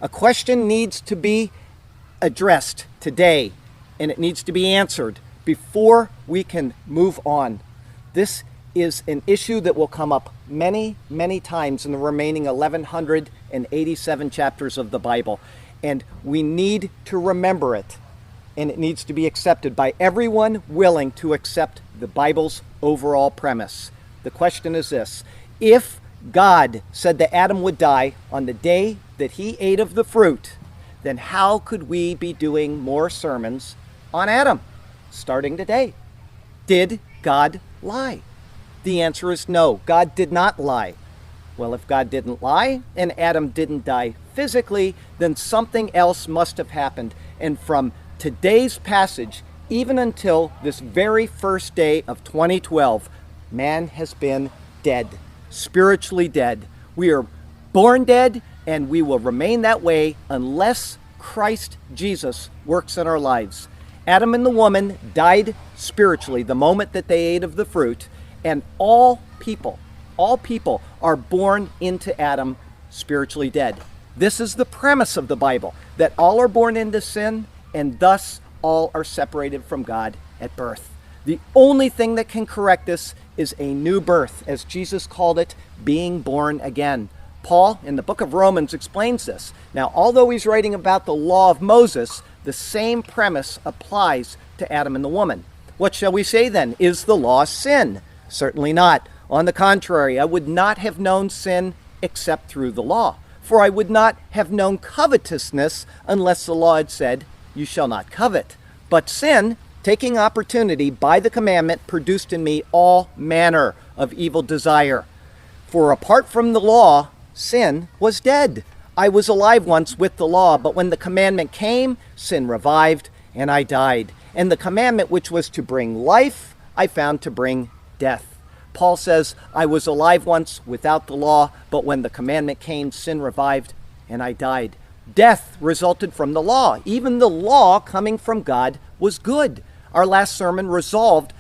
A question needs to be addressed today, and it needs to be answered before we can move on. This is an issue that will come up many, many times in the remaining 1,187 chapters of the Bible, and we need to remember it, and it needs to be accepted by everyone willing to accept the Bible's overall premise. The question is this: if God said that Adam would die on the day that he ate of the fruit, then how could we be doing more sermons on Adam starting today? Did God lie? The answer is no. God did not lie. Well, if God didn't lie and Adam didn't die physically, then something else must have happened. And from today's passage, even until this very first day of 2012, man has been dead, spiritually dead. We are born dead, and we will remain that way unless Christ Jesus works in our lives. Adam and the woman died spiritually the moment that they ate of the fruit, and all people are born into Adam spiritually dead. This is the premise of the Bible, that all are born into sin, and thus all are separated from God at birth. The only thing that can correct this is a new birth, as Jesus called it, being born again. Paul, in the book of Romans, explains this. Now, although he's writing about the law of Moses, the same premise applies to Adam and the woman. What shall we say then? Is the law sin? Certainly not. On the contrary, I would not have known sin except through the law. For I would not have known covetousness unless the law had said, "You shall not covet." But sin, taking opportunity by the commandment, produced in me all manner of evil desire. For apart from the law, sin was dead. I was alive once with the law, but when the commandment came, sin revived, and I died. And the commandment which was to bring life, I found to bring death. Paul says, I was alive once without the law, but when the commandment came, sin revived, and I died. Death resulted from the law. Even the law coming from God was good. Our last sermon resolved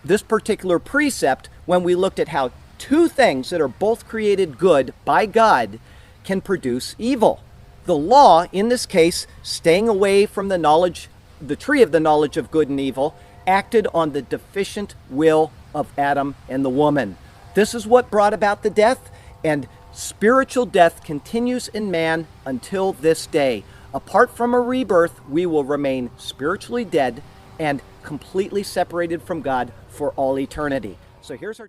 this particular precept when we looked at how two things that are both created good by God can produce evil. The law, in this case, staying away from the tree of the knowledge of good and evil, acted on the deficient will of Adam and the woman. This is what brought about the death, and spiritual death continues in man until this day. Apart from a rebirth, we will remain spiritually dead and completely separated from God for all eternity. So here's our